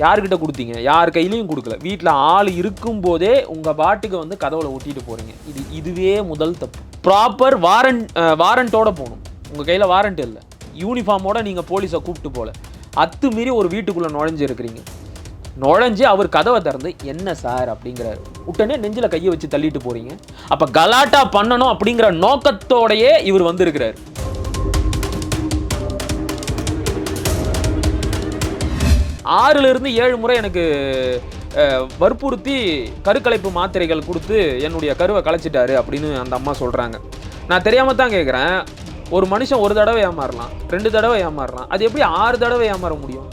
யார்கிட்ட கொடுத்தீங்க? யார் கையிலையும் கொடுக்கல. வீட்டில் ஆள் இருக்கும்போதே உங்கள் பாட்டுக்கு வந்து கதவுல ஒட்டிட்டு போகிறீங்க. இதுவே முதல் தப்பு. ப்ராப்பர் வாரண்ட்டோட போகணும். உங்கள் கையில் வாரண்ட் இல்லை, யூனிஃபார்மோட நீங்கள் போலீஸை கூப்பிட்டு போகல, அத்துமீறி ஒரு வீட்டுக்குள்ளே நுழைஞ்சிருக்கிறீங்க. நுழைஞ்சு அவர் கதவை திறந்து என்ன சார் அப்படிங்கிறாரு. உடனே நெஞ்சில் கையை வச்சு தள்ளிட்டு போகிறீங்க. அப்போ கலாட்டா பண்ணணும் அப்படிங்கிற நோக்கத்தோடையே இவர் வந்திருக்கிறார். ஆறிலிருந்து 7 முறை எனக்கு வற்புறுத்தி கருக்கலைப்பு மாத்திரைகள் கொடுத்து என்னுடைய கருவை கலைச்சிட்டாரு அப்படின்னு அந்த அம்மா சொல்கிறாங்க. நான் தெரியாமல் தான் கேட்குறேன். ஒரு மனுஷன் ஒரு தடவை ஏமாறலாம், 2 தடவை ஏமாறலாம், அது எப்படி 6 தடவை ஏமாற முடியும்?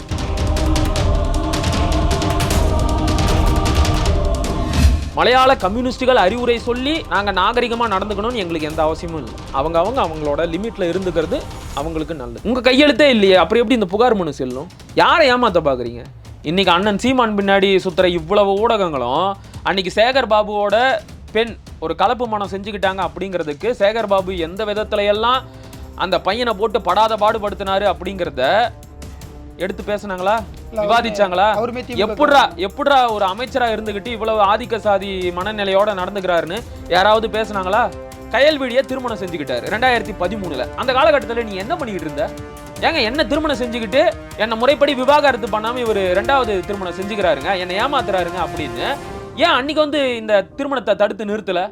மலையாள கம்யூனிஸ்டுகள் அறிவுரை சொல்லி நாங்கள் நாகரிகமாக நடந்துக்கணும்னு எங்களுக்கு எந்த அவசியமும் இல்லை. அவங்களோட லிமிட்டில் இருந்துக்கிறது அவங்களுக்கு நல்லது. உங்கள் கையெழுத்தே இல்லையே, அப்புறம் எப்படி இந்த புகார் மனு செல்லும்? யாரை ஏமாற்ற பார்க்குறீங்க? இன்றைக்கி அண்ணன் சீமான் பின்னாடி சுற்றுற இவ்வளவு ஊடகங்களும் அன்றைக்கி சேகர் பாபுவோட பெண் ஒரு கலப்பு மனம் செஞ்சுக்கிட்டாங்க அப்படிங்கிறதுக்கு சேகர் பாபு எந்த விதத்துல எல்லாம் அந்த பையனை போட்டு படாத பாடுபடுத்தினாரு அப்படிங்கிறத எடுத்து பேசுனாங்களா, விவாதிச்சாங்களா? எப்படிரா ஒரு அமைச்சரா இருந்துகிட்டு இவ்வளவு ஆதிக்க சாதி மனநிலையோட நடந்துக்கிறாருன்னு யாராவது பேசுனாங்களா? கயல்விழியை திருமணம் செஞ்சுக்கிட்டாரு 2013. அந்த காலகட்டத்தில் நீ என்ன பண்ணிக்கிட்டு இருந்த? ஏங்க என்ன திருமணம் செஞ்சுக்கிட்டு என்ன முறைப்படி விவாகரத்து பண்ணாம இவர் 2வது திருமணம் செஞ்சுக்கிறாருங்க, என்னை ஏமாத்துறாருங்க அப்படின்னு ஏன் அன்னைக்கு வந்து இந்த திருமணத்தை தடுத்து நிறுத்தல?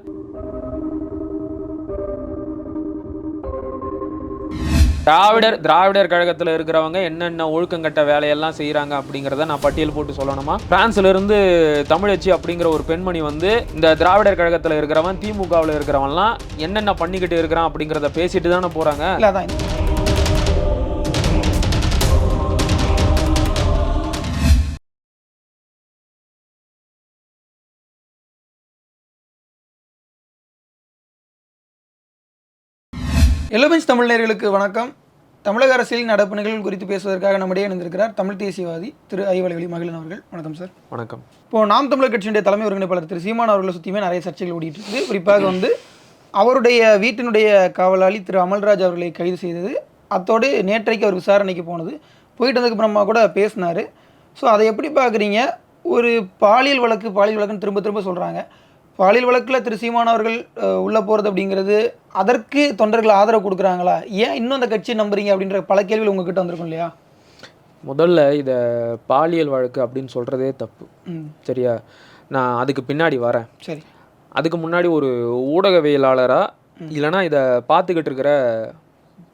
திராவிடர் கழகத்தில் இருக்கிறவங்க என்னென்ன ஒழுக்கங்கட்ட வேலையெல்லாம் செய்கிறாங்க அப்படிங்கிறத நான் பட்டியல் போட்டு சொல்லணுமா? பிரான்ஸ்ல இருந்து தமிழச்சி அப்படிங்கிற ஒரு பெண்மணி வந்து இந்த திராவிடர் கழகத்தில் இருக்கிறவன் திமுகவில் இருக்கிறவன்லாம் என்னென்ன பண்ணிக்கிட்டு இருக்கிறான் அப்படிங்கிறத பேசிட்டு தானே போகிறாங்க. எல்லோபெஞ்ச் தமிழ் நேயர்களுக்கு வணக்கம். தமிழக அரசியலின் நடப்பு நிகழ்வுகள் குறித்து பேசுவதற்காக நம்முடைய இணைந்திருக்கிறார் தமிழ் தேசியவாதி திரு ஐவலவெளி மகிழன் அவர்கள். வணக்கம் சார். வணக்கம். இப்போது நாம் தமிழர் கட்சியினுடைய தலைமை ஒருங்கிணைப்பாளர் திரு சீமான் அவர்களை சுற்றியுமே நிறைய சர்ச்சைகள் ஓடிட்டு இருக்குது. குறிப்பாக வந்து அவருடைய வீட்டினுடைய காவலாளி திரு அமல்ராஜ் அவர்களை கைது செய்தது, அத்தோடு நேற்றைக்கு அவர் விசாரணைக்கு போனது, போயிட்டு வந்ததுக்கப்புறமா கூட பேசினார். ஸோ அதை எப்படி பார்க்குறீங்க? ஒரு பாலியல் வழக்குன்னு திரும்ப சொல்கிறாங்க. பாலியல் வழக்கில் திரு சீமான் அவர்கள் உள்ளே போகிறது அப்படிங்கிறது அதற்கு தொண்டர்கள் ஆதரவு கொடுக்குறாங்களா? ஏன் இன்னும் அந்த கட்சியை நம்புறீங்க அப்படின்ற பல கேள்விகள் உங்ககிட்ட வந்திருக்கும் இல்லையா? முதல்ல இதை பாலியல் வழக்கு அப்படின்னு சொல்கிறதே தப்பு. சரியா? நான் அதுக்கு பின்னாடி வரேன். சரி. அதுக்கு முன்னாடி ஒரு ஊடகவியலாளராக இல்லைனா இதை பார்த்துக்கிட்டு இருக்கிற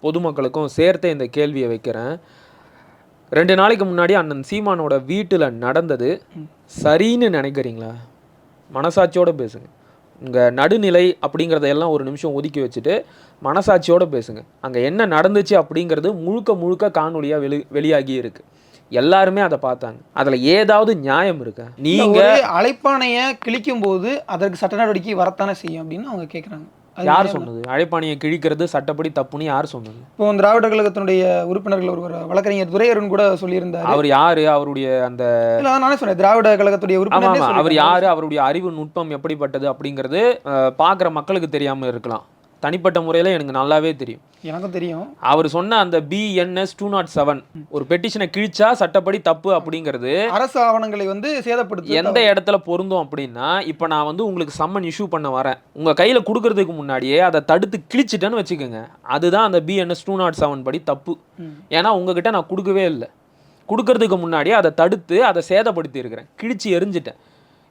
பொதுமக்களுக்கும் சேர்த்தே இந்த கேள்வியை வைக்கிறேன். 2 நாளைக்கு முன்னாடி அண்ணன் சீமானோட வீட்டில் நடந்தது சரின்னு நினைக்கிறீங்களா? மனசாட்சியோடு பேசுங்க. உங்கள் நடுநிலை அப்படிங்கிறதையெல்லாம் ஒரு நிமிஷம் ஒதுக்கி வச்சுட்டு மனசாட்சியோடு பேசுங்க. அங்கே என்ன நடந்துச்சு அப்படிங்கிறது முழுக்க காணொலியாக வெளியாகி இருக்கு. எல்லாருமே அதை பார்த்தாங்க. அதில் ஏதாவது நியாயம் இருக்கா? நீங்கள் அழைப்பானையை கிழிக்கும் போது அதற்கு சட்ட நடவடிக்கை வரத்தானே செய்யும் அப்படின்னு அவங்க கேட்குறாங்க. யார் சொன்னது? அழைப்பாணியை கிழிக்கிறது சட்டப்படி தப்புன்னு யார் சொன்னது? இப்போ திராவிடர் கழகத்தினுடைய உறுப்பினர்கள் ஒரு வழக்கறிஞர் துரையருண் கூட சொல்லியிருந்தார். அவர் யாரு? அவருடைய அந்த நானே சொன்னேன் திராவிட கழகத்துடைய உறுப்பினர். அவர் யாரு? அவருடைய அறிவு நுட்பம் எப்படிப்பட்டது அப்படிங்கிறது பார்க்குற மக்களுக்கு தெரியாமல் இருக்கலாம். தனிப்பட்ட முறையில் எனக்கு நல்லாவே தெரியும். எனக்கும் தெரியும். அவர் சொன்ன அந்த BNS 207 ஒரு பெட்டிஷனை கிழிச்சா சட்டப்படி தப்பு அப்படிங்கிறது அரசு ஆவணங்களை வந்து சேதப்படுத்து எந்த இடத்துல பொருந்தும் அப்படின்னா, இப்போ நான் வந்து உங்களுக்கு சம்மன் இஷ்யூ பண்ண வரேன், உங்கள் கையில் கொடுக்கறதுக்கு முன்னாடியே அதை தடுத்து கிழிச்சிட்டேன்னு வச்சுக்கோங்க, அதுதான் அந்த BNS 207 படி தப்பு. ஏன்னா உங்ககிட்ட நான் கொடுக்கவே இல்லை, கொடுக்கறதுக்கு முன்னாடியே அதை தடுத்து அதை சேதப்படுத்தி இருக்கிறேன், கிழிச்சு எரிஞ்சிட்டேன்.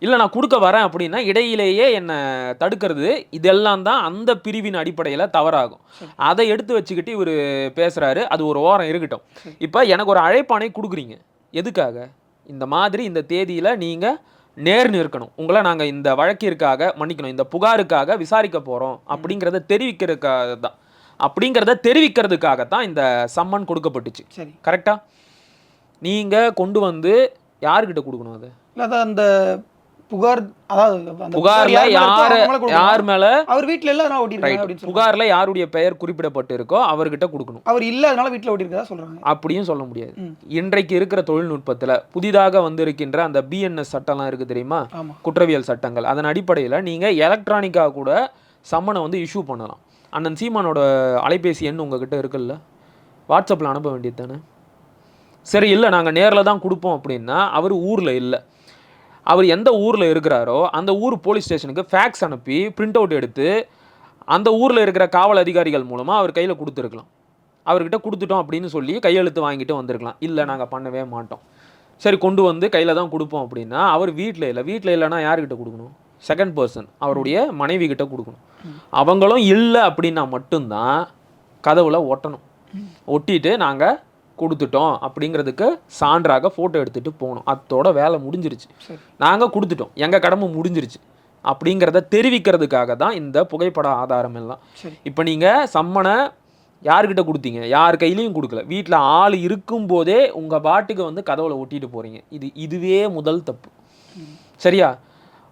இல்லை நான் கொடுக்க வரேன் அப்படின்னா இடையிலேயே என்னை தடுக்கிறது, இதெல்லாம் தான் அந்த பிரிவின் அடிப்படையில் தவறாகும். அதை எடுத்து வச்சுக்கிட்டு இவர் பேசுகிறாரு. அது ஒரு ஓரம் இருக்கட்டும். இப்போ எனக்கு ஒரு அழைப்பானை கொடுக்குறீங்க, எதுக்காக? இந்த மாதிரி இந்த தேதியில் நீங்கள் நேர்னு இருக்கணும், உங்களை நாங்கள் இந்த வழக்கிற்காக மன்னிக்கணும், இந்த புகாருக்காக விசாரிக்க போகிறோம் அப்படிங்கிறத தெரிவிக்கிறதுக்காகத்தான் இந்த சம்மன் கொடுக்கப்பட்டுச்சு. சரி, கரெக்டாக? நீங்கள் கொண்டு வந்து யார்கிட்ட கொடுக்கணும்? அது இல்லை அந்த புகார், அதாவது புகார்ல யார் மேல அவர் வீட்ல எல்லாரும் ஓட்டிருக்காங்க அப்படி சொல்றாங்க. புகார்ல யாருடைய பெயர் குறிப்பிடப்பட்டு இருக்கோ அவர்கிட்ட கொடுக்கணும். அவர் இல்ல அதனால வீட்ல ஓட்டிருக்கதா சொல்றாங்க. அப்படியும் சொல்ல முடியாது. இன்றைக்கு இருக்கிற தொழில்நுட்பத்துல புதிதாக வந்திருக்கின்ற அந்த BNS சட்டம்லாம் இருக்கு தெரியுமா, குற்றவியல் சட்டங்கள், அதன் அடிப்படையில் நீங்க எலக்ட்ரானிக்கா கூட சம்மனை வந்து இஷ்யூ பண்ணலாம். அண்ணன் சீமானோட அலைபேசி எண் உங்ககிட்ட இருக்குல்ல, வாட்ஸ்அப்ல அனுப்ப வேண்டியது தானே. சரி இல்லை நாங்கள் நேரில் தான் கொடுப்போம் அப்படின்னா அவர் ஊரில் இல்லை. அவர் எந்த ஊரில் இருக்கிறாரோ அந்த ஊர் போலீஸ் ஸ்டேஷனுக்கு ஃபேக்ஸ் அனுப்பி பிரிண்ட் அவுட் எடுத்து அந்த ஊரில் இருக்கிற காவல் அதிகாரிகள் மூலமாக அவர் கையில் கொடுத்துருக்கலாம். அவர்கிட்ட கொடுத்துட்டோம் அப்படின்னு சொல்லி கையெழுத்து வாங்கிட்டு வந்திருக்கலாம். இல்லை நாங்கள் பண்ணவே மாட்டோம், சரி கொண்டு வந்து கையில் தான் கொடுப்போம் அப்படின்னா அவர் வீட்டில் இல்லை. வீட்டில் இல்லைன்னா யார்கிட்ட கொடுக்கணும்? செகண்ட் பர்சன், அவருடைய மனைவி கிட்ட கொடுக்கணும். அவங்களும் இல்லை அப்படின்னா மட்டும்தான் கதவுல ஒட்டணும். ஒட்டிட்டு நாங்கள் கொடுத்துட்டோம் அப்படிங்கிறதுக்கு சான்றாக ஃபோட்டோ எடுத்துகிட்டு போகணும். அதோட வேலை முடிஞ்சிருச்சு, நாங்கள் கொடுத்துட்டோம், எங்கள் கடமை முடிஞ்சிருச்சு அப்படிங்கிறத தெரிவிக்கிறதுக்காக தான் இந்த புகைப்பட ஆதாரம் எல்லாம். இப்போ நீங்கள் சம்மனை யார்கிட்ட கொடுத்தீங்க? யார் கையிலையும் கொடுக்கல. வீட்டில் ஆள் இருக்கும்போதே உங்கள் பாட்டுக்கு வந்து கதவுல ஒட்டிட்டு போகிறீங்க. இதுவே முதல் தப்பு. சரியா?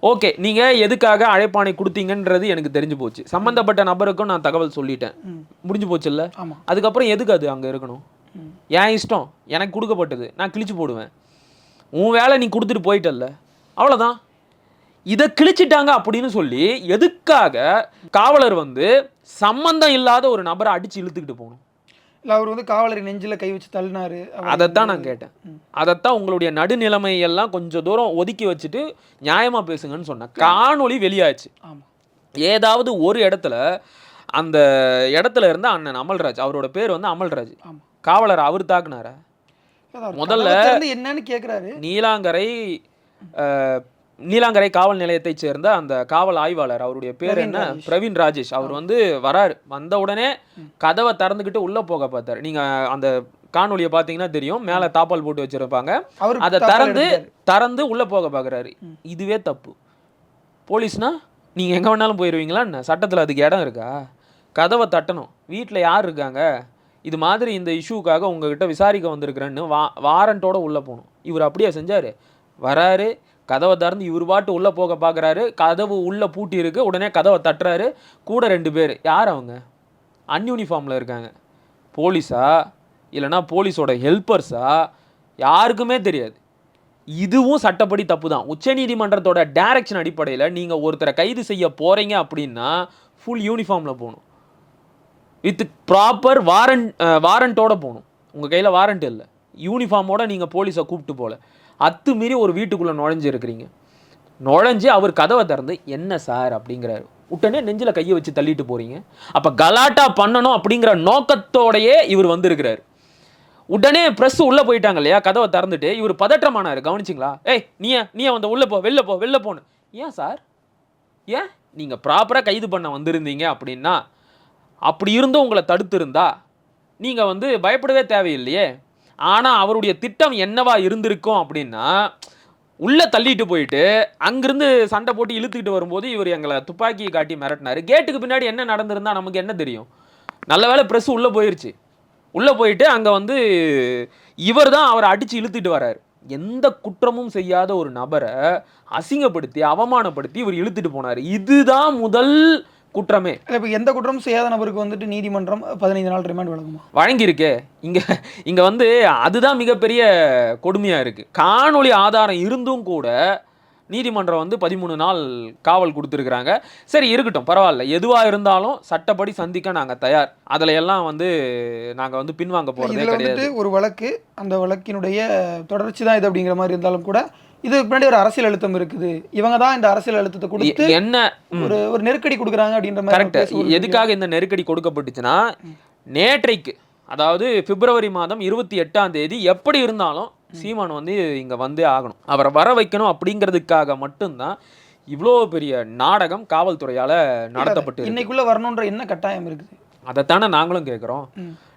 ஓகே, நீங்கள் எதுக்காக அழைப்பானை கொடுத்தீங்கன்றது எனக்கு தெரிஞ்சு போச்சு. சம்மந்தப்பட்ட நபருக்கும் நான் தகவல் சொல்லிட்டேன், முடிஞ்சு போச்சு இல்லை? அதுக்கப்புறம் எதுக்கு அது அங்கே இருக்கணும்? என் இஷ்டம், எனக்கு கொடுக்கப்பட்டது, நான் கிழிச்சு போடுவேன். உன் வேலை நீ கொடுத்துட்டு போயிட்டல்ல, அவ்வளோதான். இதை கிழிச்சிட்டாங்க அப்படின்னு சொல்லி எதுக்காக காவலர் வந்து சம்பந்தம் இல்லாத ஒரு நபரை அடித்து இழுத்துக்கிட்டு போகணும்? இல்லை அவர் வந்து காவலரை நெஞ்சில் கை வச்சு தள்ளினாரு. அதைத்தான் நான் கேட்டேன். அதைத்தான் உங்களுடைய நடுநிலைமையெல்லாம் கொஞ்சம் தூரம் ஒதுக்கி வச்சுட்டு நியாயமாக பேசுங்கன்னு சொன்னேன். காணொளி வெளியாச்சு. ஏதாவது ஒரு இடத்துல அந்த இடத்துல இருந்த அண்ணன் அமல்ராஜ், அவரோட பேர் வந்து அமல்ராஜ், காவலர் அவர் தாக்குனார? முதல்ல என்னன்னு கேட்குறாரு. நீலாங்கரை காவல் நிலையத்தை சேர்ந்த அந்த காவல் ஆய்வாளர், அவருடைய பேர் என்ன, பிரவீன் ராஜேஷ், அவர் வந்து வராரு. வந்த உடனே கதவை திறந்துக்கிட்டு உள்ள போக பார்த்தாரு. நீங்க அந்த காணொலியை பார்த்தீங்கன்னா தெரியும், மேலே தாப்பால் போட்டு வச்சிருப்பாங்க. அதை திறந்து உள்ள போக பார்க்குறாரு. இதுவே தப்பு. போலீஸ்னா நீங்க எங்க வேணாலும் போயிடுவீங்களா என்ன? சட்டத்தில் அதுக்கு இடம் இருக்கா? கதவை தட்டணும். வீட்டில் யார் இருக்காங்க, இது மாதிரி இந்த இஷ்யூக்காக உங்ககிட்ட விசாரிக்க வந்திருக்கிறேன்னு வாரண்டோட உள்ளே போகணும். இவர் அப்படியே செஞ்சார். வராரு, கதவை திறந்து இவர் பாட்டு உள்ளே போக பார்க்குறாரு. கதவு உள்ளே பூட்டி இருக்கு. உடனே கதவை தட்டுறாரு. கூட 2 பேர். யார் அவங்க? அன்யூனிஃபார்மில் இருக்காங்க. போலீஸா இல்லைனா போலீஸோட ஹெல்ப்பர்ஸா? யாருக்குமே தெரியாது. இதுவும் சட்டப்படி தப்பு தான். உச்சநீதிமன்றத்தோட டைரக்ஷன் அடிப்படையில் நீங்கள் ஒருத்தரை கைது செய்ய போகிறீங்க அப்படின்னா ஃபுல் யூனிஃபார்மில் போகணும், வித் ப்ராப்பர் வாரண்டோட போகணும். உங்கள் கையில் வாரண்ட் இல்லை, யூனிஃபார்மோட நீங்கள் போலீஸை கூப்பிட்டு போகல. அத்துமீறி ஒரு வீட்டுக்குள்ளே நுழைஞ்சிருக்கிறீங்க. நுழைஞ்சு அவர் கதவை திறந்து என்ன சார் அப்படிங்கிறாரு. உடனே நெஞ்சில் கையை வச்சு தள்ளிட்டு போகிறீங்க. அப்போ கலாட்டா பண்ணணும் அப்படிங்கிற நோக்கத்தோடையே இவர் வந்திருக்கிறார். உடனே ப்ரெஸ் உள்ளே போயிட்டாங்க இல்லையா, கதவை திறந்துட்டு இவர் பதற்றமானார். கவனிச்சிங்களா? ஏய் நீ வந்து உள்ளே போ, வெளில போன்னு. ஏன் சார்? ஏன் நீங்கள் ப்ராப்பராக கைது பண்ண வந்திருந்தீங்க அப்படின்னா, அப்படி இருந்தும் உங்களை தடுத்து இருந்தா நீங்கள் வந்து பயப்படவே தேவையில்லையே. ஆனால் அவருடைய திட்டம் என்னவா இருந்திருக்கும் அப்படின்னா, உள்ளே தள்ளிட்டு போயிட்டு அங்கிருந்து சண்டை போட்டு இழுத்துக்கிட்டு வரும்போது இவர் எங்களை துப்பாக்கியை காட்டி மிரட்டினார். கேட்டுக்கு பின்னாடி என்ன நடந்திருந்தா நமக்கு என்ன தெரியும்? நல்ல வேளை ப்ரெஸ் உள்ளே போயிடுச்சு. உள்ளே போயிட்டு அங்கே வந்து இவர் தான் அவரை அடித்து இழுத்துட்டு வர்றாரு. எந்த குற்றமும் செய்யாத ஒரு நபரை அசிங்கப்படுத்தி அவமானப்படுத்தி இவர் இழுத்துட்டு போனார். இதுதான் முதல் குற்றமே. இப்போ எந்த குற்றமும் செய்யாத நபருக்கு வந்துட்டு நீதிமன்றம் 15 நாள் ரிமாண்ட் வழங்குமா? வழங்கியிருக்கே. இங்கே வந்து அதுதான் மிகப்பெரிய கொடுமையாக இருக்குது. காணொளி ஆதாரம் இருந்தும் கூட நீதிமன்றம் வந்து 13 நாள் காவல் கொடுத்துருக்குறாங்க. சரி இருக்கட்டும், பரவாயில்ல. எதுவாக இருந்தாலும் சட்டப்படி சந்திக்க நாங்கள் தயார். அதில் எல்லாம் வந்து நாங்கள் வந்து பின்வாங்க போகிறதே கிடையாது. ஒரு வழக்கு, அந்த வழக்கினுடைய தொடர்ச்சி தான் இது அப்படிங்கிற மாதிரி இருந்தாலும் கூட இதுக்கு பின்னாடி ஒரு அரசியல் அழுத்தம் இருக்குது. இவங்க தான் இந்த அரசியல் அழுத்தத்தை கொடுத்து என்ன ஒரு நெருக்கடி கொடுக்குறாங்க அப்படின்ற மாதிரி. கரெக்ட். எதுக்காக இந்த நெருக்கடி கொடுக்கப்பட்டுச்சுன்னா, நேற்றைக்கு அதாவது பிப்ரவரி மாதம் 28ஆம் தேதி எப்படி இருந்தாலும் சீமான் வந்து இங்கே வந்தே ஆகணும், அவரை வர வைக்கணும் அப்படிங்கிறதுக்காக மட்டும்தான் இவ்வளோ பெரிய நாடகம் காவல்துறையால் நடத்தப்பட்டு இன்னைக்குள்ளே வரணுன்ற என்ன கட்டாயம் இருக்குது? அதைத்தானே நாங்களும் கேட்குறோம்.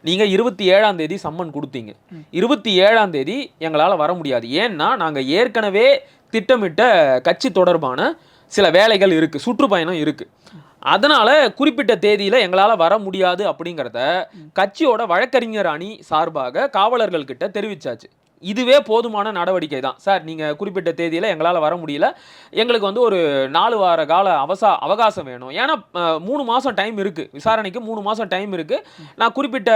நீங்கள் 27ஆம் தேதி சம்மன் கொடுத்தீங்க. 27ஆம் தேதி எங்களால் வர முடியாது. ஏன்னா நாங்கள் ஏற்கனவே திட்டமிட்ட கட்சி தொடர்பான சில வேலைகள் இருக்குது, சுற்றுப்பயணம் இருக்குது. அதனால் குறிப்பிட்ட தேதியில் எங்களால் வர முடியாது அப்படிங்கிறத கட்சியோட வழக்கறிஞர் அணி சார்பாக காவலர்கள்கிட்ட தெரிவித்தாச்சு. இதுவே போதுமான நடவடிக்கை தான். சார் நீங்கள் குறிப்பிட்ட தேதியில் எங்களால் வர முடியல, எங்களுக்கு வந்து ஒரு 4 வார கால அவகாசம் வேணும். ஏன்னா 3 மாதம் டைம் இருக்குது, விசாரணைக்கு 3 மாதம் டைம் இருக்குது. நான் குறிப்பிட்ட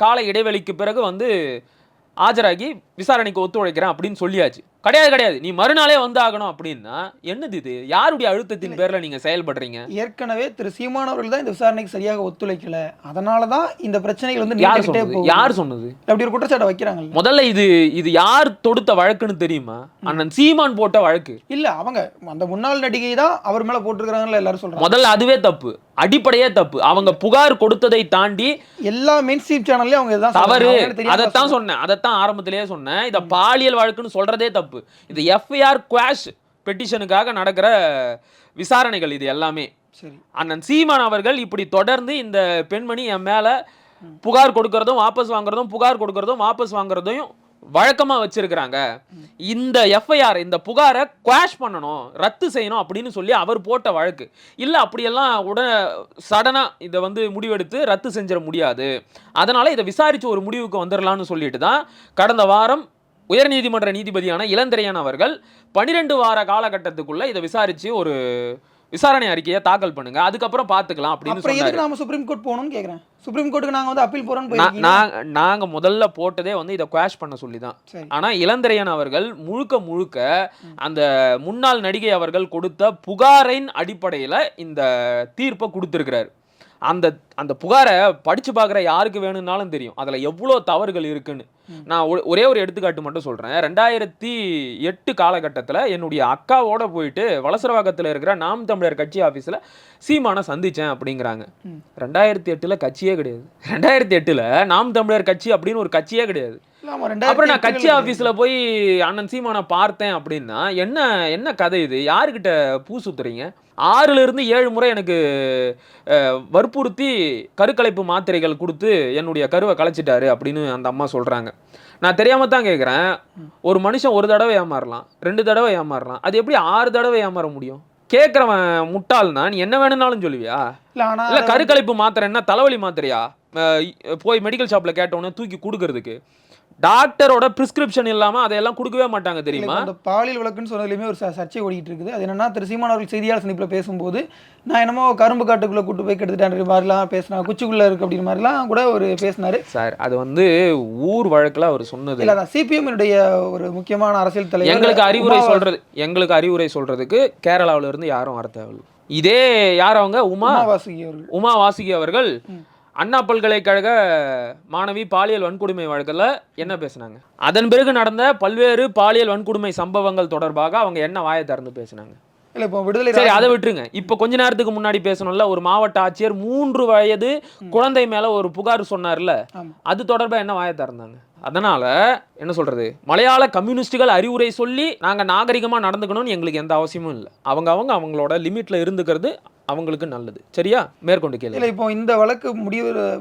கால இடைவெளிக்கு பிறகு வந்து ஆஜராகி விசாரணைக்கு ஒத்துழைக்கிறேன் அப்படின்னு சொல்லியாச்சு. கிடையாது, நீ மறுநாளே வந்து ஆகணும் அப்படின்னா என்னது இது? யாருடைய அழுத்தத்தின் பேர்ல நீங்க செயல்படுறீங்க? ஏற்கனவே திரு சீமான் அவர்கள் தான் இந்த விசாரணைக்கு சரியாக ஒத்துழைக்கல, அதனால தான் இந்த பிரச்சனைகள் வந்து யார் நீண்டுகிட்டே சொன்னது? போகுது. யார் சொன்னது? அப்படி ஒரு குற்றச்சாட்டை வைக்கிறாங்கல்ல. முதல்ல இது யார் தொடுத்த வழக்குன்னு தெரியுமா? அண்ணன் சீமான் போட்ட வழக்கு. இல்ல அவங்க அந்த முன்னாள் நடிகை தான் அவர் மேல போட்டிருக்காங்கன்னு எல்லாரும் சொல்றாங்க. முதல்ல அதுவே தப்பு, அடிப்படையே தப்பு. அவங்க புகார் கொடுத்ததை தாண்டி எல்லா மெயின் ஸ்ட்ரீம் சேனல்லையும் அவங்க இதான் தவறு. சொல்றாங்க. அவங்க தெரியாம அதைத்தான் சொன்னேன், அதைத்தான் ஆரம்பத்திலேயே சொன்னேன். இத பாலியல் வழக்குன்னு சொல்றதே தப்பு. இது எஃப்ஐஆர் குவாஷ் பெட்டிஷனுக்காக நடக்கிற விசாரணைகள் இது எல்லாமே. சரி. அண்ணன் சீமான் அவர்கள் இப்படி தொடர்ந்து இந்த பெண்மணி என் மேல புகார் கொடுக்கறதும் வாபஸ் வாங்குறதும் புகார் கொடுக்கறதும் வாபஸ் வாங்குறதையும் வழக்கமா வச்சிருக்கிறாங்க. இந்த எஃப்ஐஆர் இந்த புகாரை குவாஷ் பண்ணணும், ரத்து செய்யணும் அப்படின்னு சொல்லி அவர் போட்ட வழக்கு. இல்ல அப்படியெல்லாம் சடனா இதை வந்து முடிவெடுத்து ரத்து செஞ்சிட முடியாது, அதனால இதை விசாரிச்சு ஒரு முடிவுக்கு வந்துடலாம்னு சொல்லிட்டு தான் கடந்த வாரம் உயர்நீதிமன்ற நீதிபதியான இளந்திரையன் அவர்கள் 12 வார காலகட்டத்துக்குள்ள இதை விசாரிச்சு ஒரு விசாரணை அறிக்கையை தாக்கல் பண்ணுங்க, அதுக்கப்புறம் பார்த்துக்கலாம் அப்படின்னு அப்புறம் சொன்னாரு. எதுக்கு நாம சுப்ரீம் கோர்ட் போகணும்னு கேக்குறேன். சுப்ரீம் கோர்ட்டுக்கு நாங்க வந்து அப்பீல் போறோம்னு போயிருக்கீங்க. நாங்க முதல்ல போட்டதே வந்து இதை குவாஷ் பண்ண சொல்லி தான். சரி. ஆனா இளந்திரையன் அவர்கள் முழுக்க அந்த முன்னாள் நடிகை அவர்கள் கொடுத்த புகாரின் அடிப்படையில இந்த தீர்ப்பை கொடுத்திருக்கிறாரு. அந்த புகாரை படிச்சு பார்க்குற யாருக்கு வேணும்னாலும் தெரியும் அதுல எவ்வளோ தவறுகள் இருக்குன்னு. நான் ஒரே ஒரு எடுத்துக்காட்டு மட்டும் சொல்றேன். 2008 காலகட்டத்தில் என்னுடைய அக்காவோட போயிட்டு வலசரவாக்கத்தில் இருக்கிற நாம் தமிழர் கட்சி ஆஃபீஸில் சீமானை சந்திச்சேன் அப்படிங்கிறாங்க. 2008 கட்சியே கிடையாது. 2008 நாம் தமிழர் கட்சி அப்படின்னு ஒரு கட்சியே கிடையாது. அப்புறம் நான் கட்சி ஆஃபீஸில் போய் அண்ணன் சீமானை பார்த்தேன் அப்படின்னா என்ன கதை இது? யாருக்கிட்ட பூ சுத்துறீங்க? 6 இருந்து 7 முறை எனக்கு வற்புறுத்தி கருக்கலைப்பு மாத்திரைகள் கொடுத்து என்னுடைய கருவை கலைச்சிட்டாரு அப்படின்னு அந்த அம்மா சொல்றாங்க. நான் தெரியாம தான் கேட்குறேன், ஒரு மனுஷன் ஒரு தடவை ஏமாறலாம், 2 தடவை ஏமாறலாம், அது எப்படி 6 தடவை ஏமாற முடியும்? கேட்குறவன் முட்டாள்னா நீ என்ன வேணும்னாலும் சொல்லுவியா? இல்லை கருக்கலைப்பு மாத்திரை என்ன தலைவலி மாத்திரையா? போய் மெடிக்கல் ஷாப்பில் கேட்டோன்னே தூக்கி கொடுக்கறதுக்கு டாக்டரோட பிரிஸ்கிரிப்ஷன் இல்லாம அதையெல்லாம் கொடுக்கவே மாட்டாங்க தெரியுமா? அந்த பாலியல் வழக்குன்னு சொன்னதுலையுமே ஒரு சர்ச்சை ஓடிட்டு இருக்குது. அது என்னன்னா திரு சீமான் அவர்கள் செய்தியாளர் சந்திப்பில் பேசும்போது நான் என்னமோ கரும்பு காட்டுக்குள்ளே கூட்டு போய் கெடுத்துட்டேன் மாதிரிலாம் பேசினா, குச்சிக்குள்ளே இருக்கு அப்படின்ற மாதிரிலாம் கூட ஒரு பேசினாரு சார். அது வந்து ஊர் வழக்கில் அவர் சொன்னது இல்லை. அதான் சிபிஎம்னுடைய ஒரு முக்கியமான அரசியல் தலைவர் எங்களுக்கு அறிவுரை சொல்றதுக்கு கேரளாவில இருந்து யாரும் வர தேவையில்லை. இதே யார் அவங்க உமா வாசுகி அவர்கள் அண்ணா பல்கலைக்கழக மாணவி பாலியல் வன்கொடுமை வழக்கில் என்ன பேசினாங்க? அதன் பிறகு நடந்த பல்வேறு பாலியல் வன்கொடுமை சம்பவங்கள் தொடர்பாக அவங்க என்ன வாயை திறந்து பேசினாங்க? இல்லை இப்போ விடுதலை. சரி, அதை விட்டுருங்க. இப்போ கொஞ்ச நேரத்துக்கு முன்னாடி பேசணும்ல, ஒரு மாவட்ட ஆட்சியர் 3 வயது குழந்தை மேல ஒரு புகார் சொன்னார்ல, அது தொடர்பாக என்ன வாயை திறந்தாங்க? அதனால என்ன சொல்றது, மலையாள கம்யூனிஸ்டுகள் அறிவுரை சொல்லி நாங்க நாகரிகமா நடந்துக்கணும்னு எங்களுக்கு எந்த அவசியமும் இல்லை. அவங்களோட லிமிட்ல இருந்துக்கிறது அவங்களுக்கு நல்லது. சரியா? மேற்கொண்டு கேள்வி. இல்லை இப்போ இந்த வழக்கு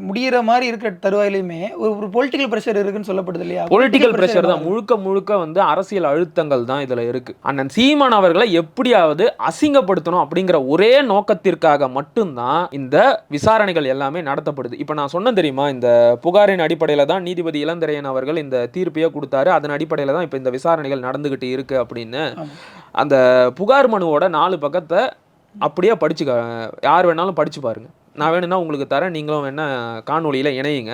முடிகிற மாதிரி இருக்கிற தருவாயிலையுமே ஒரு பொலிட்டிக்கல் ப்ரெஷர் இருக்குன்னு சொல்லப்படுது இல்லையா? பொலிட்டிக்கல் ப்ரெஷர் தான் முழுக்க வந்து அரசியல் அழுத்தங்கள் தான் இதுல இருக்கு. அண்ணன் சீமான் அவர்களை எப்படியாவது அசிங்கப்படுத்தணும் அப்படிங்கிற ஒரே நோக்கத்திற்காக மட்டும்தான் இந்த விசாரணைகள் எல்லாமே நடத்தப்படுது. இப்போ நான் சொன்னேன் தெரியுமா, இந்த புகாரின் அடிப்படையில தான் நீதிபதி இளந்திரையன் அவர்கள் இந்த தீர்ப்பையே கொடுத்தாரு, அதன் அடிப்படையில தான் இப்போ இந்த விசாரணைகள் நடந்துகிட்டு இருக்கு அப்படின்னு. அந்த புகார் மனுவோட 4 பக்கத்தை அப்படியே படிச்சுக்க, யார் வேணாலும் படிச்சு பாருங்க. நான் வேணும்னா உங்களுக்கு தரேன், நீங்களும் வேணா காணொலியில் இணையுங்க.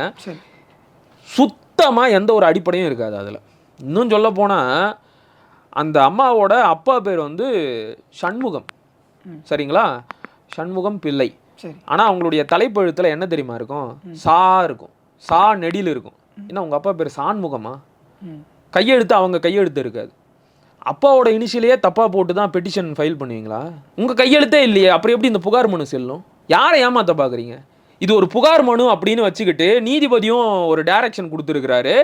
சுத்தமாக எந்த ஒரு அடிப்படையும் இருக்காது அதில். இன்னும் சொல்ல போனால் அந்த அம்மாவோட அப்பா பேர் வந்து சண்முகம், சரிங்களா? சண்முகம் பிள்ளை. ஆனால் அவங்களுடைய தலைப்பெழுத்தில் என்ன தெரியுமா இருக்கும்? சா இருக்கும், சா நெடியில் இருக்கும். என்ன உங்கள் அப்பா பேர் சான்முகமா? கையெழுத்து அவங்க கையெழுத்து இருக்காது. அப்பாவோட இனிஷியலையே தப்பா போட்டு தான் பெட்டிஷன் ஃபைல் பண்ணுவீங்களா? உங்க கையெழுத்தே இல்லையே, அப்புறம் எப்படி இந்த புகார் மனு செல்லும்? யாரை ஏமாத்த பாக்குறீங்க? இது ஒரு புகார் மனு அப்படின்னு வச்சுக்கிட்டு நீதிபதியும் ஒரு டைரக்ஷன் கொடுத்துருக்கிறாரு,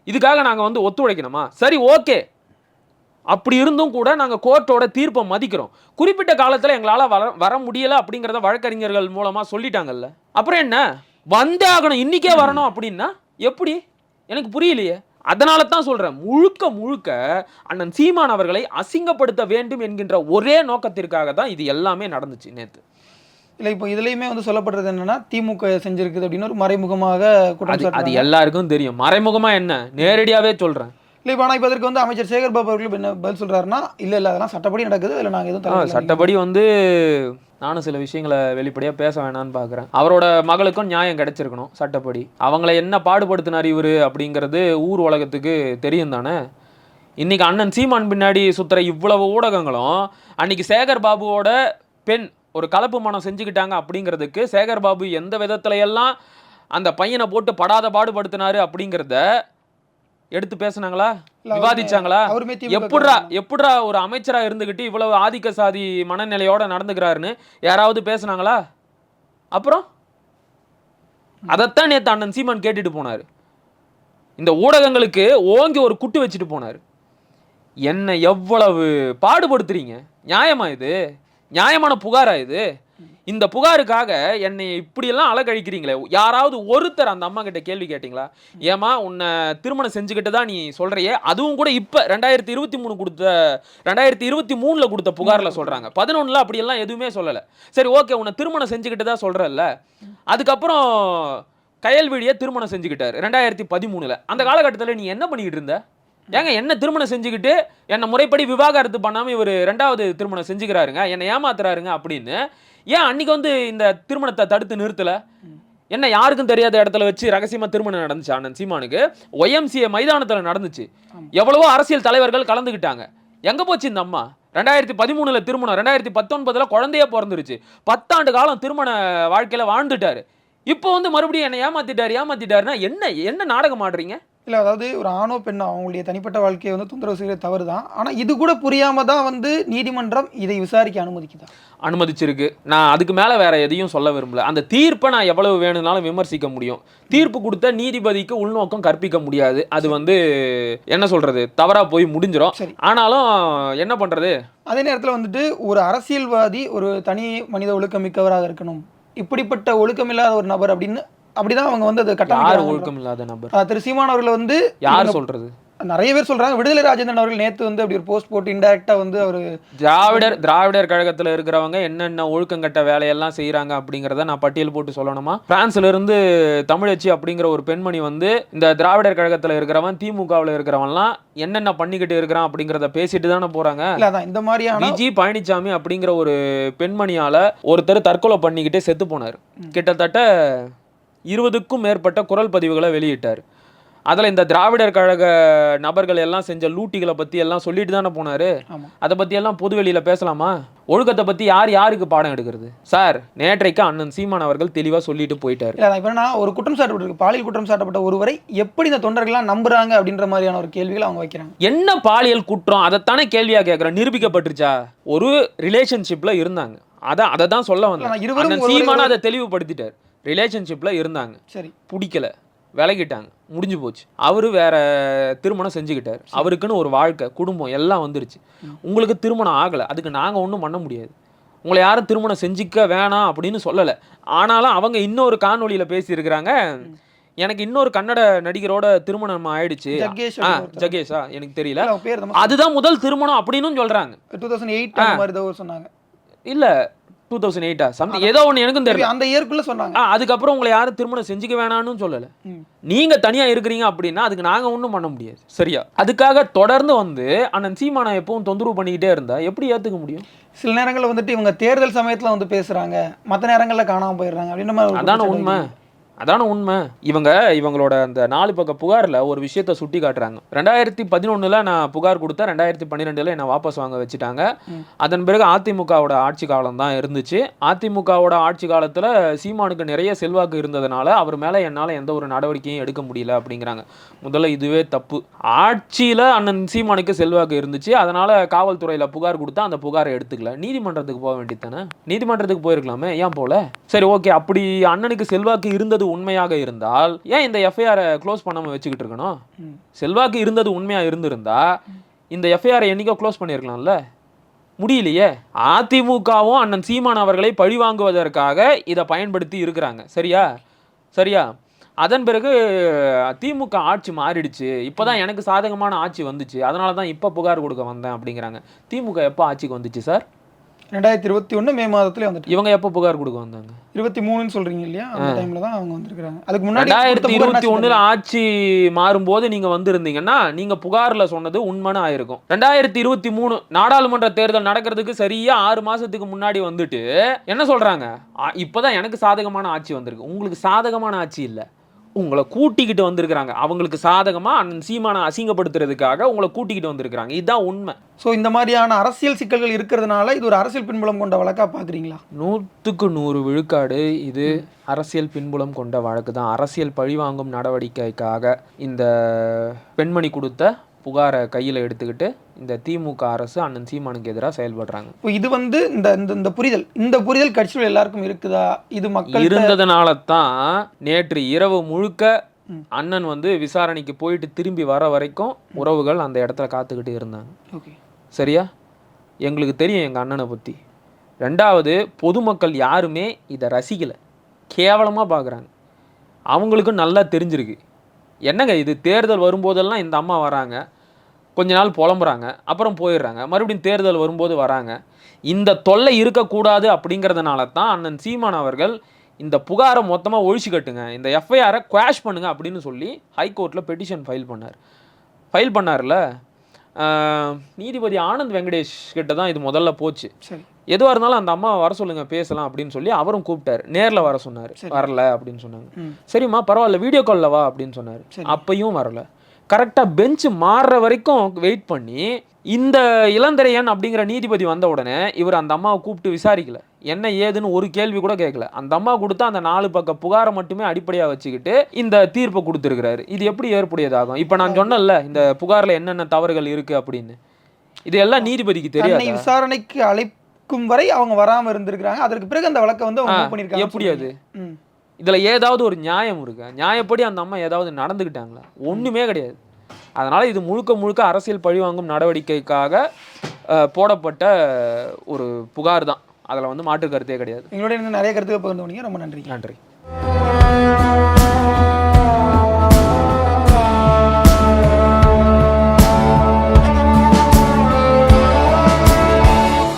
இதுக்காக நாங்க வந்து ஒத்துழைக்கணுமா? சரி, ஓகே. அப்படி இருந்தும் கூட நாங்க கோர்ட்டோட தீர்ப்பை மதிக்கிறோம். குறிப்பிட்ட காலத்துல எங்களால வர முடியல அப்படிங்கிறத வழக்கறிஞர்கள் மூலமா சொல்லிட்டாங்கல்ல, அப்புறம் என்ன வந்தே ஆகணும், இன்னைக்கே வரணும் அப்படின்னா எப்படி? எனக்கு புரியலையே. அதனால தான் சொல்றேன், முழுக்க அண்ணன் சீமான் அவர்களை அசிங்கப்படுத்த வேண்டும் என்கின்ற ஒரே நோக்கத்திற்காக தான் இது எல்லாமே நடந்துச்சு நேற்று. இல்லை இப்போ இதுலையுமே வந்து சொல்லப்படுறது என்னன்னா, திமுக செஞ்சிருக்குது அப்படின்னு ஒரு மறைமுகமாக குற்றம். அது எல்லாருக்கும் தெரியும். மறைமுகமா என்ன, நேரடியாவே சொல்றேன். இல்லை இப்போ ஆனால் இப்போ அதற்கு வந்து அமைச்சர் சேகர் பாபு அவர்கள் என்ன பதில் சொல்றாருன்னா, இல்லை அதெல்லாம் சட்டப்படி நடக்குது, இல்லை நாங்கள் எதுவும் சட்டப்படி வந்து நானும் சில விஷயங்களை வெளிப்படையாக பேச வேணான்னு பார்க்குறேன். அவரோட மகளுக்கும் நியாயம் கிடைச்சிருக்கணும் சட்டப்படி. அவங்கள என்ன பாடுபடுத்தினார் இவர் அப்படிங்கிறது ஊர் உலகத்துக்கு தெரியும் தானே. இன்னைக்கு அண்ணன் சீமான் பின்னாடி சுத்துற இவ்வளவு ஊடகங்களும் அன்னைக்கு சேகர் பாபுவோட பெண் ஒரு கலப்பு மனம் செஞ்சுக்கிட்டாங்க அப்படிங்கிறதுக்கு சேகர் பாபு எந்த விதத்துல எல்லாம் அந்த பையனை போட்டு படாத பாடுபடுத்தினாரு அப்படிங்கிறத எடுத்து பேசுனாங்களா, விவாதிச்சாங்களா? எப்படிரா ஒரு அமைச்சரா இருந்துகிட்டு இவ்வளவு ஆதிக்க சாதி மனநிலையோட நடந்துக்கிறாருன்னு யாராவது பேசுனாங்களா? அப்புறம் அதைத்தான் நேத்து அண்ணன் சீமான் கேட்டுட்டு போனாரு. இந்த ஊடகங்களுக்கு ஓங்கி ஒரு குட்டு வச்சுட்டு போனாரு. என்ன எவ்வளவு பாடுபடுத்துறீங்க? நியாயமா இது? நியாயமான புகாரா இது? இந்த புகாருக்காக என்னை இப்படியெல்லாம் அலக்கழிக்கிறீங்களே, யாராவது ஒருத்தர் அந்த அம்மா கிட்ட கேள்வி கேட்டீங்களா? ஏமா உன்னை திருமணம் செஞ்சுக்கிட்டு தான் நீ சொல்றியே, அதுவும் கூட இப்போ 2023 கொடுத்த புகாரில் சொல்கிறாங்க. 11 அப்படியெல்லாம் எதுவுமே சொல்லலை. சரி ஓகே, உன்னை திருமணம் செஞ்சுக்கிட்டு தான் சொல்கிறல்ல, அதுக்கப்புறம் கயல்விழியை திருமணம் செஞ்சுக்கிட்டாரு 2013. அந்த காலகட்டத்தில் நீ என்ன பண்ணிக்கிட்டு இருந்த? ஏங்க என்ன திருமணம் செஞ்சுக்கிட்டு என்னை முறைப்படி விவாகரத்து பண்ணாமல் இவர் 2வது திருமணம் செஞ்சுக்கிறாருங்க, என்னை ஏமாத்துறாருங்க அப்படின்னு ஏன் அன்னைக்கு வந்து இந்த திருமணத்தை தடுத்து நிறுத்தல? என்ன யாருக்கும் தெரியாத இடத்துல வச்சு ரகசியமா திருமணம் நடந்துச்சு அண்ணன் சீமானுக்கு. YMCA மைதானத்துல நடந்துச்சு. எவ்வளவோ அரசியல் தலைவர்கள் கலந்துக்கிட்டாங்க. எங்க போச்சு இந்த அம்மா? 2013 திருமணம், 2019 குழந்தையே பிறந்துருச்சு. 10 ஆண்டு காலம் திருமண வாழ்க்கையில வாழ்ந்துட்டாரு. இப்போ வந்து மறுபடியும் என்ன ஏமாத்திட்டாருன்னா என்ன நாடகம் ஆடுறீங்க? இல்லை, அதாவது ஒரு ஆணோ பெண்ணோ அவங்களுடைய தனிப்பட்ட வாழ்க்கையை வந்து தொந்தரவு செய்கிற தவறு தான். ஆனால் இது கூட புரியாம தான் வந்து நீதிமன்றம் இதை விசாரிக்க அனுமதிச்சிருக்கு. நான் அதுக்கு மேலே வேற எதையும் சொல்ல விரும்பல. அந்த தீர்ப்பை நான் எவ்வளவு வேணும்னாலும் விமர்சிக்க முடியும். தீர்ப்பு கொடுத்த நீதிபதிக்கு உள்நோக்கம் கற்பிக்க முடியாது. அது வந்து என்ன சொல்றது, தவறா போய் முடிஞ்சிடும். ஆனாலும் என்ன பண்றது? அதே நேரத்தில் வந்துட்டு ஒரு அரசியல்வாதி ஒரு தனி மனித ஒழுக்கமிக்கவராக இருக்கணும், இப்படிப்பட்ட ஒழுக்கமில்லாத ஒரு நபர் அப்படின்னு அப்படிதான் அவங்க வந்து அது கட்டாயம். ஒழுக்கம் இல்லாத நபர் திரு சீமான் அவர்கள் வந்து யார் சொல்றது? நிறைய பேர் சொல்றாங்க. விடுதலை ராஜேந்திரன் அவர்கள் நேத்து வந்து அப்படி ஒரு போஸ்ட் போட்டு இன்டைரக்டா வந்து அவர் திராவிடர் கழகத்துல இருக்கிறவங்க என்னென்ன ஒழுக்கங்கட்ட வேலையெல்லாம் செய்யறாங்க அப்படிங்கிறத நான் பட்டியல் போட்டு சொல்லணுமா? பிரான்ஸ்ல இருந்து தமிழச்சி அப்படிங்கிற ஒரு பெண்மணி வந்து இந்த திராவிடர் கழகத்துல இருக்கிறவன் திமுகவில் இருக்கிறவன்லாம் என்னென்ன பண்ணிக்கிட்டு இருக்கிறான் அப்படிங்கிறத பேசிட்டு தானே போறாங்க. இந்த மாதிரியான விஜி பழனிசாமி அப்படிங்கிற ஒரு பெண்மணியால ஒருத்தர் தற்கொலை பண்ணிக்கிட்டே செத்து போனார். கிட்டத்தட்ட 20க்கும் மேற்பட்ட குரல் பதிவுகளை வெளியிட்டார். அதில் இந்த திராவிடர் கழக நபர்கள் எல்லாம் செஞ்ச லூட்டிகளை பற்றி எல்லாம் சொல்லிட்டு தானே போனார். அதை பற்றி எல்லாம் பொதுவெளியில் பேசலாமா? ஒழுக்கத்தை பற்றி யாருக்கு பாடம் எடுக்கிறது? சார், நேற்றைக்கு அண்ணன் சீமான் அவர்கள் தெளிவாக சொல்லிட்டு போயிட்டார். இல்லை, இப்போ நான் ஒரு குற்றம் சாட்டப்பட்டிருக்கு, பாலியல் குற்றம் சாட்டப்பட்ட ஒருவரை எப்படி இந்த தொண்டர்கள்லாம் நம்புறாங்க அப்படின்ற மாதிரியான ஒரு கேள்விகளை அவங்க வைக்கிறாங்க. என்ன பாலியல் குற்றம்? அதைத்தானே கேள்வியாக கேட்குறேன். நிரூபிக்கப்பட்டுருச்சா? ஒரு ரிலேஷன்ஷிப்பில் இருந்தாங்க. அதை தான் சொல்ல வந்தேன். சீமான் அதை தெளிவுபடுத்திட்டார். ரிலேஷன்ஷிப்ல இருந்தாங்க, சரி, பிடிக்கல, விலகிட்டாங்க, முடிஞ்சு போச்சு. அவரு வேற திருமணம் செஞ்சுக்கிட்டாரு. அவருக்குன்னு ஒரு வாழ்க்கை, குடும்பம் எல்லாம் வந்துருச்சு. உங்களுக்கு திருமணம் ஆகலை, அதுக்கு நாங்கள் ஒன்றும் பண்ண முடியாது. உங்களை யாரும் திருமணம் செஞ்சுக்க வேணாம் அப்படின்னு சொல்லலை. ஆனாலும் அவங்க இன்னொரு காணொலியில் பேசியிருக்கிறாங்க, எனக்கு இன்னொரு கன்னட நடிகரோட திருமணம் ஆயிடுச்சு. ஜகேஷா எனக்கு தெரியல, அதுதான் முதல் திருமணம் அப்படின்னு சொல்றாங்க. 2008 சொன்னாங்க. இல்ல 2008 சம்திங் ஏதோ ஒன்று, எனக்கும் தெரியும். அந்த இயர்க்குள்ள சொன்னாங்க. அதுக்கப்புறம் உங்களை யாரும் திருமணம் செஞ்சுக்க வேணாம்னு சொல்லலை. நீங்க தனியா இருக்கிறீங்க அப்படின்னா அதுக்கு நாங்க ஒன்றும் பண்ண முடியாது. சரியா? அதுக்காக தொடர்ந்து வந்து அண்ணன் சீமானை எப்பவும் தொந்தரவு பண்ணிக்கிட்டே இருந்தா எப்படி ஏத்துக்க முடியும்? சில நேரங்களில் வந்துட்டு இவங்க தேர்தல் சமயத்துல வந்து பேசுறாங்க, மற்ற நேரங்களில் காணாம போயிடுறாங்க அப்படின்ற மாதிரி. அதான உண்மை. இவங்களோட அந்த 4 பக்க புகாரில் ஒரு விஷயத்த சுட்டி காட்டுறாங்க. 2011 நான் புகார் கொடுத்தேன், 2012 என்னை வாபஸ் வாங்க வச்சுட்டாங்க. அதன் பிறகு அதிமுகவோட ஆட்சி காலம் தான் இருந்துச்சு. அதிமுகவோட ஆட்சி காலத்தில் சீமானுக்கு நிறைய செல்வாக்கு இருந்ததுனால அவர் மேலே என்னால் எந்த ஒரு நடவடிக்கையும் எடுக்க முடியல அப்படிங்கிறாங்க. முதல்ல இதுவே தப்பு. ஆட்சியில் அண்ணன் சீமானுக்கு செல்வாக்கு இருந்துச்சு, அதனால் காவல்துறையில் புகார் கொடுத்தா அந்த புகாரை எடுத்துக்கல, நீதிமன்றத்துக்கு போக வேண்டியது தானே. நீதிமன்றத்துக்கு போயிருக்கலாமே, ஏன் போல? சரி ஓகே, அப்படி அண்ணனுக்கு செல்வாக்கு இருந்தது உண்மையாக இருந்தால் ஏன் இந்த எஃப்ஐஆரை க்ளோஸ் பண்ணாம வச்சுக்கிட்டு இருக்கணும்? செல்வாக்கு இருந்தது உண்மையா இருந்திருந்தா இந்த எஃப்ஐஆரை என்னைக்கோ க்ளோஸ் பண்ணியிருக்கலாம்ல. முடியலையே. அதிமுகவும் அண்ணன் சீமான் அவர்களை பழிவாங்குவதற்காக இதை பயன்படுத்தி இருக்கிறாங்க. சரியா? அதன் பிறகு திமுக ஆட்சி மாறிடுச்சு, இப்போதான் எனக்கு சாதகமான ஆட்சி வந்துச்சு, அதனால தான் இப்போ புகார் கொடுக்க வந்தேன் அப்படிங்கிறாங்க. திமுக எப்போ ஆட்சிக்கு வந்துச்சு சார்? 2021 மே மாதத்துல வந்துட்டு. இவங்க எப்போ புகார் கொடுக்க வந்தாங்க? 23 சொல்றீங்க இல்லையா? அந்த டைம்ல தான் அவங்க வந்திருக்காங்க. அதுக்கு முன்னாடி 2021 ஆட்சி மாறும்போது நீங்க வந்திருந்தீங்கன்னா நீங்க புகார்ல சொன்னது உண்மைன்னு ஆயிருக்கும். 2023 நாடாளுமன்ற தேர்தல் நடக்கிறதுக்கு சரியா 6 மாசத்துக்கு முன்னாடி வந்துட்டு என்ன சொல்றாங்க? இப்பதான் எனக்கு சாதகமான ஆட்சி வந்திருக்கு. உங்களுக்கு சாதகமான ஆட்சி இல்ல, உங்களை கூட்டிக்கிட்டு வந்திருக்கிறாங்க. அவங்களுக்கு சாதகமா அண்ணன் சீமானை அசிங்கப்படுத்துறதுக்காக உங்களை கூட்டிக்கிட்டு வந்திருக்கிறாங்க. இதுதான் உண்மை. ஸோ இந்த மாதிரியான அரசியல் சிக்கல்கள் இருக்கிறதுனால இது ஒரு அரசியல் பின்புலம் கொண்ட வழக்காக பார்க்குறீங்களா? 100க்கு 100 விழுக்காடு இது அரசியல் பின்புலம் கொண்ட வழக்கு தான். அரசியல் பழிவாங்கும் நடவடிக்கைக்காக இந்த பெண்மணி கொடுத்த புகாரை கையில் எடுத்துக்கிட்டு இந்த திமுக அரசு அண்ணன் சீமானுக்கு எதிராக செயல்படுறாங்க. இப்போ இது வந்து இந்த புரிதல் கட்சியில் எல்லாருக்கும் இருக்குதா? இது மக்கள் இருந்ததுனால தான் நேற்று இரவு முழுக்க அண்ணன் வந்து விசாரணைக்கு போயிட்டு திரும்பி வர வரைக்கும் உறவுகள் அந்த இடத்துல காத்துக்கிட்டு இருந்தாங்க. ஓகே, சரியா? எங்களுக்கு தெரியும் எங்கள் அண்ணனை பற்றி. ரெண்டாவது, பொதுமக்கள் யாருமே இதை ரசிக்கலை, கேவலமாக பார்க்குறாங்க. அவங்களுக்கும் நல்லா தெரிஞ்சிருக்கு. என்னங்க இது, தேர்தல் வரும்போதெல்லாம் இந்த அம்மா வராங்க, கொஞ்ச நாள் புலம்புறாங்க, அப்புறம் போயிடுறாங்க, மறுபடியும் தேர்தல் வரும்போது வராங்க. இந்த தொல்லை இருக்கக்கூடாது அப்படிங்கிறதுனால தான் அண்ணன் சீமான் அவர்கள் இந்த புகாரை மொத்தமாக ஒழிச்சு கட்டுங்க, இந்த எஃப்ஐஆரை குவாஷ் பண்ணுங்க அப்படின்னு சொல்லி ஹைகோர்ட்டில் பெட்டிஷன் ஃபைல் பண்ணார்ல. நீதிபதி ஆனந்த் வெங்கடேஷ் கிட்ட தான் இது முதல்ல போச்சு. சரி, எதுவாக இருந்தாலும் அந்த அம்மா வர சொல்லுங்க பேசலாம் அப்படின்னு சொல்லி அவரும் கூப்பிட்டாரு. நேரில் வர சொன்னார், வரல அப்படின்னு சொன்னாங்க. சரிம்மா பரவாயில்ல வீடியோ காலில் வா அப்படின்னு சொன்னார். அப்பையும் வரல. கரெக்டாக பெஞ்சு மாறுற வரைக்கும் வெயிட் பண்ணி இந்த இளந்திரையன் அப்படிங்கிற நீதிபதி வந்த உடனே இவர் அந்த அம்மாவை கூப்பிட்டு விசாரிக்கல, என்ன ஏதுன்னு ஒரு கேள்வி கூட கேட்கல. அந்த அம்மா கொடுத்தா அந்த 4 பக்க புகாரை மட்டுமே அடிப்படையாக வச்சுக்கிட்டு இந்த தீர்ப்பை கொடுத்துருக்கிறாரு. இது எப்படி ஏற்புடையதாகும்? இப்போ நான் சொன்னேன்ல இந்த புகாரில் என்னென்ன தவறுகள் இருக்குது அப்படின்னு, இது எல்லாம் நீதிபதிக்கு தெரியாது. விசாரணைக்கு அழைக்கும் வரை அவங்க வராமல் இருந்திருக்கிறாங்க. அதற்கு பிறகு அந்த வழக்கை வந்து அவங்க பண்ணியிருக்காங்க. எப்படி அது? இதில் ஏதாவது ஒரு நியாயம் இருக்கா? நியாயப்படி அந்த அம்மா ஏதாவது நடந்துக்கிட்டாங்களா? ஒன்றுமே கிடையாது. அதனால் இது முழுக்க அரசியல் பழிவாங்கும் நடவடிக்கைக்காக போடப்பட்ட ஒரு புகார் தான். அதில் வந்து மாற்று கருத்தே கிடையாது. எங்களுடைய நிறைய கருத்துக்கள் பகிர்ந்து கொண்டீங்க. ரொம்ப நன்றி. நன்றி.